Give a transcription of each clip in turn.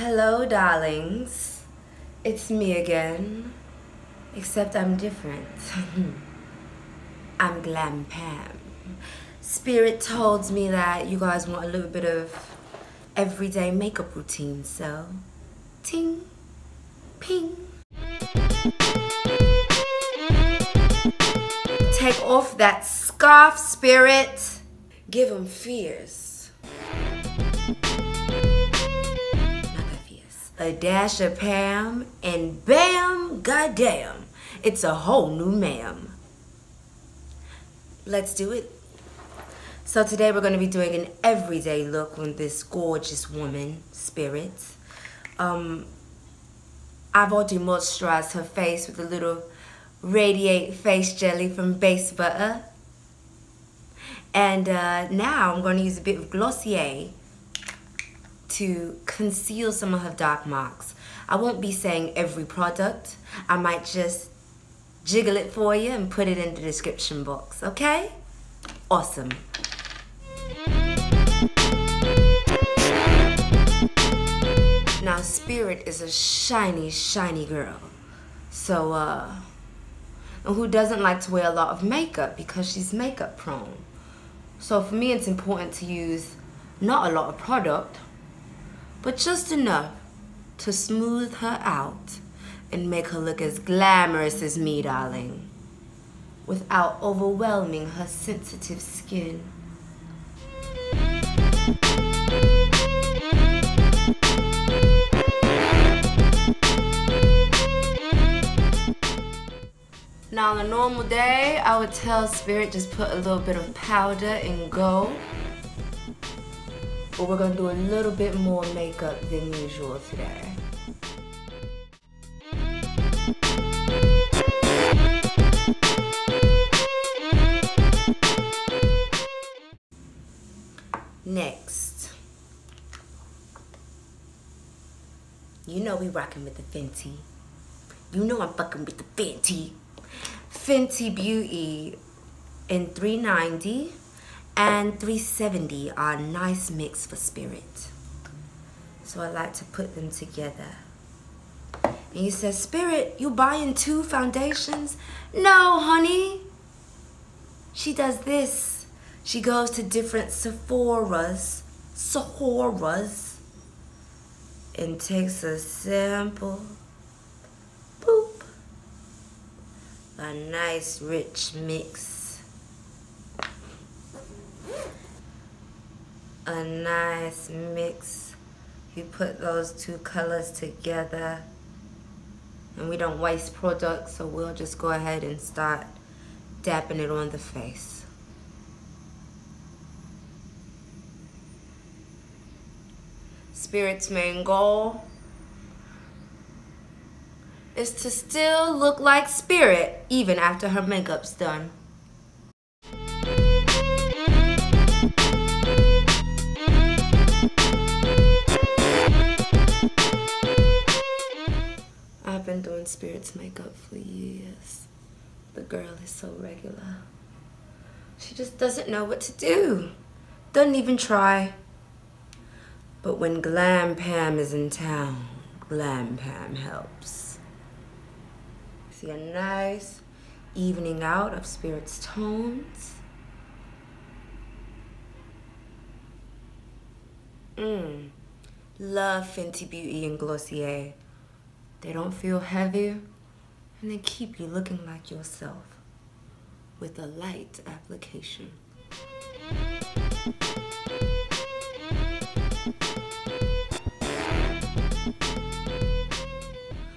Hello, darlings. It's me again. Except I'm different. I'm Glam Pam. Spirit told me that you guys want a little bit of everyday makeup routine, so ting, ping. Take off that scarf, Spirit. Give them fears. A dash of Pam, and bam, goddamn, it's a whole new ma'am. Let's do it. So today we're going to be doing an everyday look on this gorgeous woman, Spirit. I've already moisturized her face with a little Radiate face jelly from Base Butter. And now I'm going to use a bit of Glossier to conceal some of her dark marks. I won't be saying every product. I might just jiggle it for you and put it in the description box, okay? Awesome. Now, Spirit is a shiny, shiny girl. So, and who doesn't like to wear a lot of makeup because she's makeup prone. So for me, it's important to use not a lot of product, but just enough to smooth her out and make her look as glamorous as me, darling, without overwhelming her sensitive skin. Now, on a normal day, I would tell Spirit just put a little bit of powder and go. But we're going to do a little bit more makeup than usual today. Next, you know we rocking with the Fenty. You know I'm fucking with the Fenty. Fenty Beauty in 390 and 370 are a nice mix for Spirit. So I like to put them together. And you said, Spirit, you buying 2 foundations? No, honey. She does this. She goes to different Sephoras, and takes a sample. Boop. A nice rich mix. A nice mix. You put those 2 colors together, and we don't waste products, so we'll just go ahead and start dapping it on the face. Spirit's main goal is to still look like Spirit even after her makeup's done. I've been doing Spirit's makeup for years. The girl is so regular. She just doesn't know what to do. Doesn't even try. But when Glam Pam is in town, Glam Pam helps. See a nice evening out of Spirit's tones. Love Fenty Beauty and Glossier. They don't feel heavy, and they keep you looking like yourself with a light application.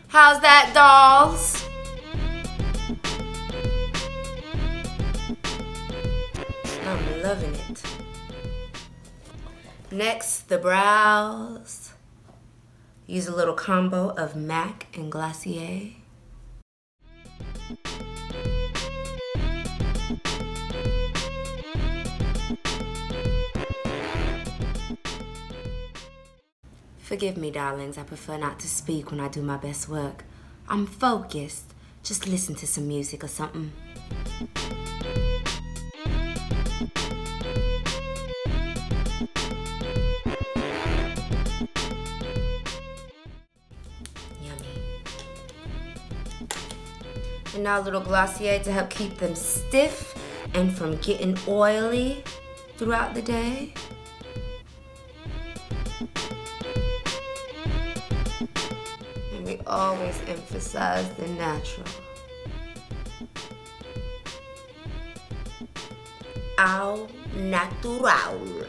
How's that, dolls? I'm loving it. Next, the brows. Use a little combo of MAC and Glossier. Forgive me, darlings. I prefer not to speak when I do my best work. I'm focused. Just listen to some music or something. And now a little Glossier to help keep them stiff and from getting oily throughout the day. And we always emphasize the natural. Au natural.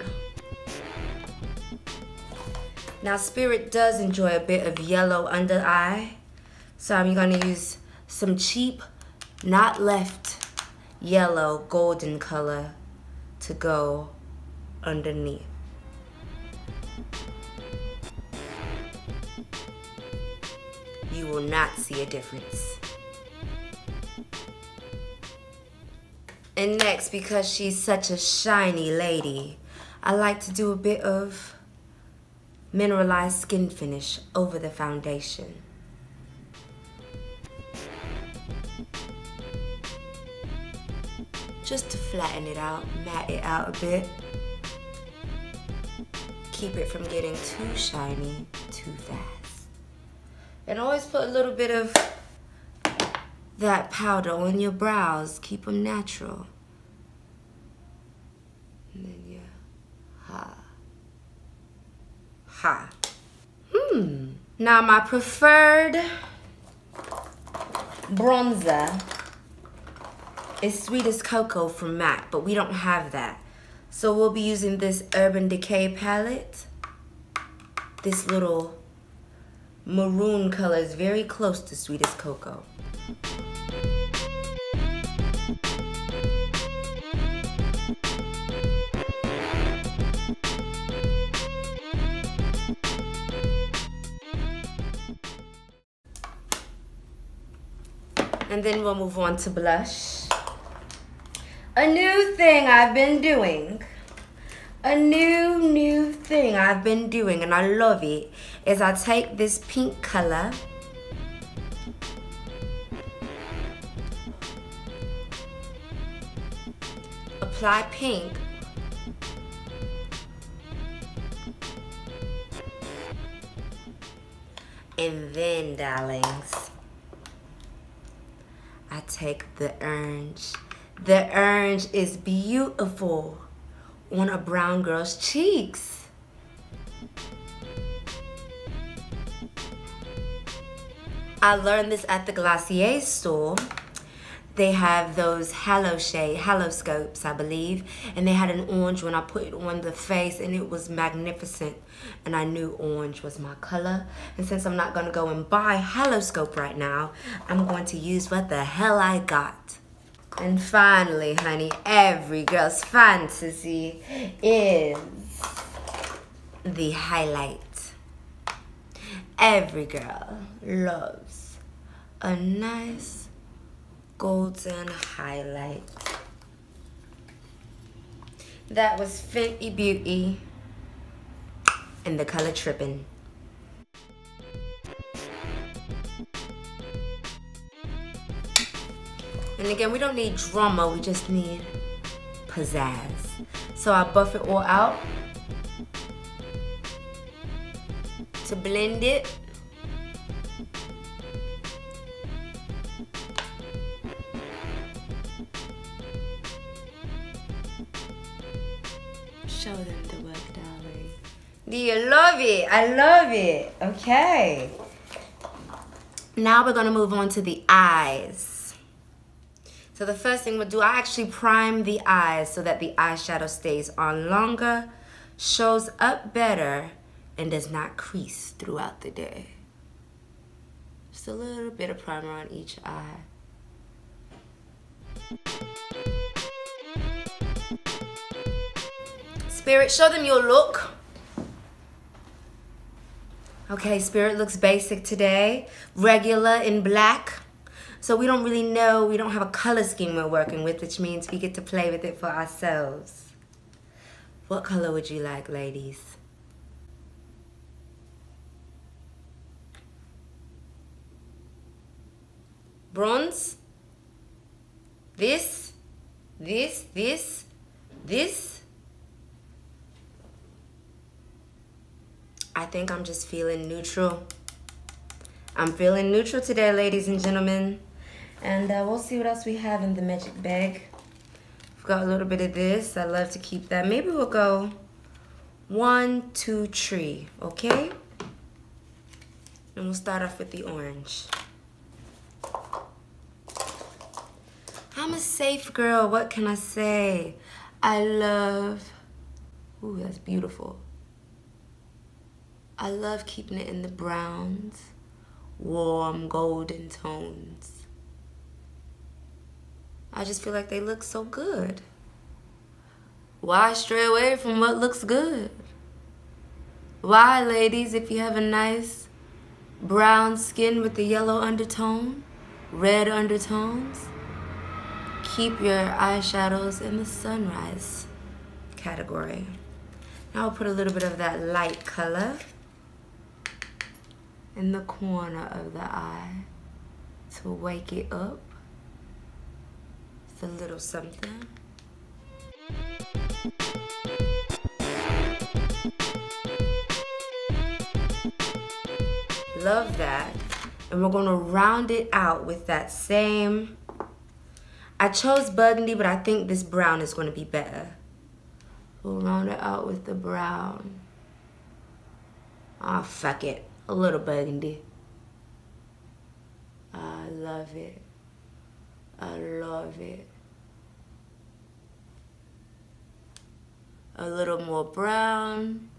Now Spirit does enjoy a bit of yellow under eye, so I'm gonna use some cheap, not left yellow golden color to go underneath. You will not see a difference. And next, because she's such a shiny lady, I like to do a bit of mineralized skin finish over the foundation. Just to flatten it out, matte it out a bit. Keep it from getting too shiny too fast. And always put a little bit of that powder on your brows. Keep them natural. And then yeah, ha. Now my preferred bronzer is Sweetest Cocoa from MAC, but we don't have that. So we'll be using this Urban Decay palette. This little maroon color is very close to Sweetest Cocoa. And then we'll move on to blush. A new thing I've been doing. A new thing I've been doing, and I love it, is I take this pink color apply pink and then, darlings, I take the orange. The orange is beautiful on a brown girl's cheeks. I learned this at the Glossier store. They have those halo scopes, I believe, and they had an orange when I put it on the face, and it was magnificent, and I knew orange was my color. And since I'm not gonna go and buy halo scope right now, I'm going to use what the hell I got. And finally, honey, every girl's fantasy is the highlight. Every girl loves a nice golden highlight. That was Fenty Beauty in the color Trippin'. And again, we don't need drama, we just need pizzazz. So I buff it all out to blend it. Show them the work, darling. Do you love it? I love it. Okay. Now we're gonna move on to the eyes. So the first thing we'll do, I actually prime the eyes so that the eyeshadow stays on longer, shows up better, and does not crease throughout the day. Just a little bit of primer on each eye. Spirit, show them your look. Okay, Spirit looks basic today. Regular in black. So we don't really know, we don't have a color scheme we're working with, which means we get to play with it for ourselves. What color would you like, ladies? Bronze? This? I think I'm just feeling neutral. I'm feeling neutral today, ladies and gentlemen. And we'll see what else we have in the magic bag. We've got a little bit of this. I love to keep that. Maybe we'll go 1, 2, 3, okay? And we'll start off with the orange. I'm a safe girl, what can I say? I love, ooh, that's beautiful. I love keeping it in the browns, warm golden tones. I just feel like they look so good. Why stray away from what looks good? Why, ladies, if you have a nice brown skin with the yellow undertone, red undertones, keep your eyeshadows in the sunrise category. Now I'll put a little bit of that light color in the corner of the eye to wake it up. It's a little something. Love that. And we're gonna round it out with that same, I chose burgundy, but I think this brown is gonna be better. We'll round it out with the brown. Ah, oh, fuck it. A little burgundy. I love it. I love it. A little more brown,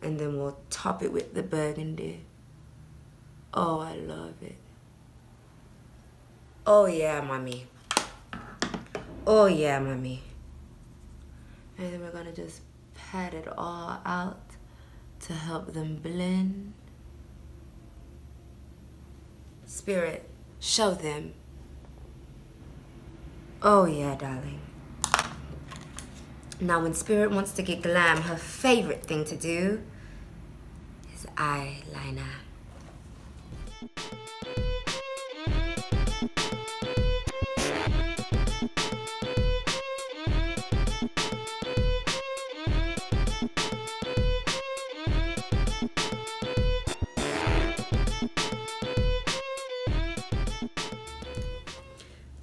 and then we'll top it with the burgundy. Oh, I love it. Oh yeah, mommy. Oh yeah, mommy. And then we're gonna just pat it all out to help them blend. Spirit, show them. Oh yeah, darling. Now when Spirit wants to get glam, her favorite thing to do is eyeliner.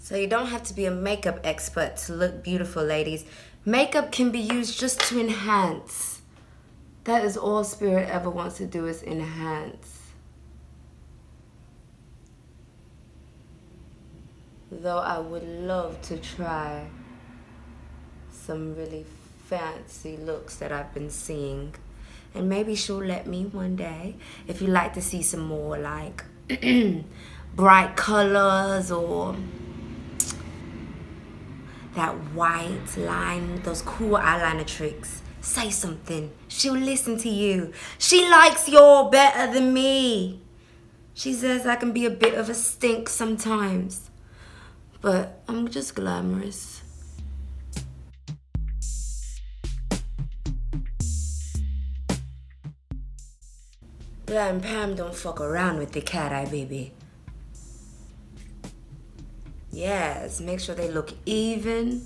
So you don't have to be a makeup expert to look beautiful, ladies. Makeup can be used just to enhance. That is all Spirit ever wants to do, is enhance. Though I would love to try some really fancy looks that I've been seeing. And maybe she'll let me one day. If you like to see some more like bright colors or that white line, those cool eyeliner tricks, say something. She'll listen to you. She likes y'all better than me. She says I can be a bit of a stink sometimes, but I'm just glamorous. Glam Pam don't fuck around with the cat eye, baby. Yes, make sure they look even.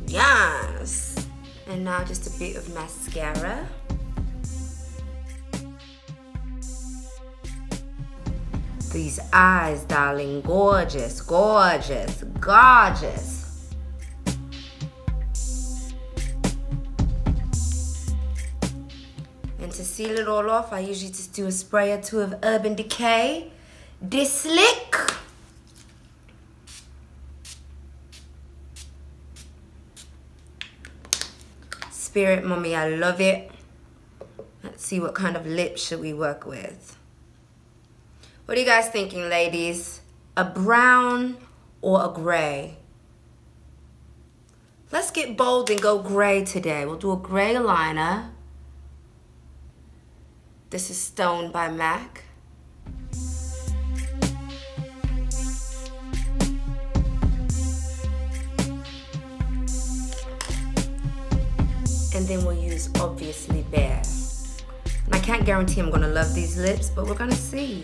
Yes. And now just a bit of mascara. These eyes, darling, gorgeous, gorgeous, gorgeous. And to seal it all off, I usually just do a spray or two of Urban Decay. This slick. Spirit, mommy, I love it. Let's see what kind of lips should we work with. What are you guys thinking, ladies? A brown or a gray? Let's get bold and go gray today. We'll do a gray liner. This is Stone by MAC. And then we'll use, obviously, Bare. And I can't guarantee I'm gonna love these lips, but we're gonna see.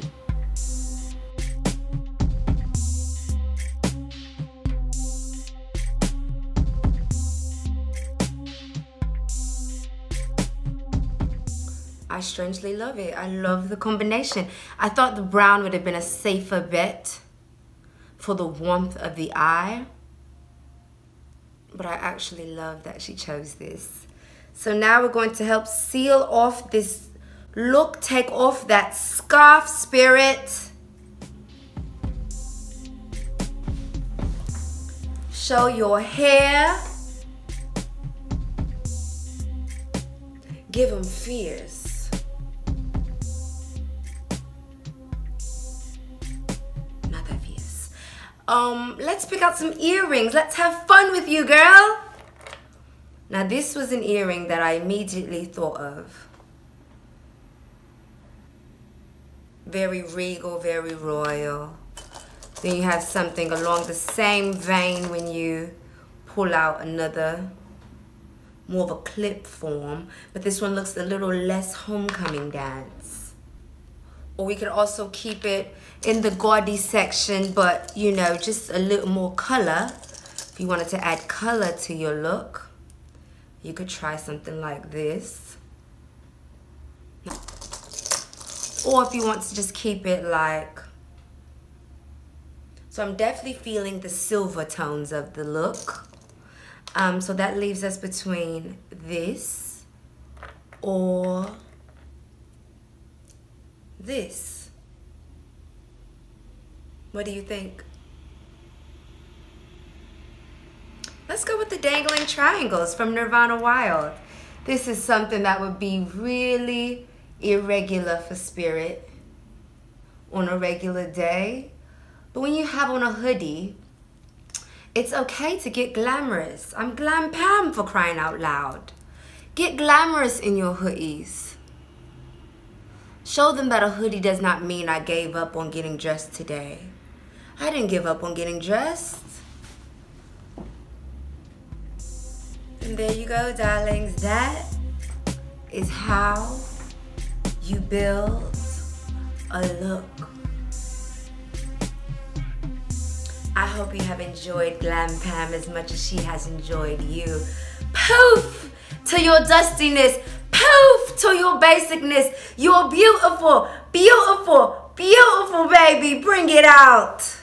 I strangely love it. I love the combination. I thought the brown would have been a safer bet for the warmth of the eye, but I actually love that she chose this. So now we're going to help seal off this look. Take off that scarf, Spirit. Show your hair. Give them fierce. Not that fierce. Let's pick out some earrings. Let's have fun with you, girl. Now this was an earring that I immediately thought of. Very regal, very royal. Then you have something along the same vein when you pull out another, more of a clip form, but this one looks a little less homecoming dance. Or we could also keep it in the gaudy section, but you know, just a little more color. If you wanted to add color to your look, you could try something like this. Or if you want to just keep it like, so I'm definitely feeling the silver tones of the look. So that leaves us between this or this. What do you think? Let's go with the dangling triangles from Nirvana Wild. This is something that would be really irregular for Spirit on a regular day. But when you have on a hoodie, it's okay to get glamorous. I'm Glam Pam, for crying out loud. Get glamorous in your hoodies. Show them that a hoodie does not mean I gave up on getting dressed today. I didn't give up on getting dressed. And there you go, darlings. That is how you build a look. I hope you have enjoyed Glam Pam as much as she has enjoyed you. Poof to your dustiness. Poof to your basicness. You're beautiful, beautiful, beautiful, baby. Bring it out.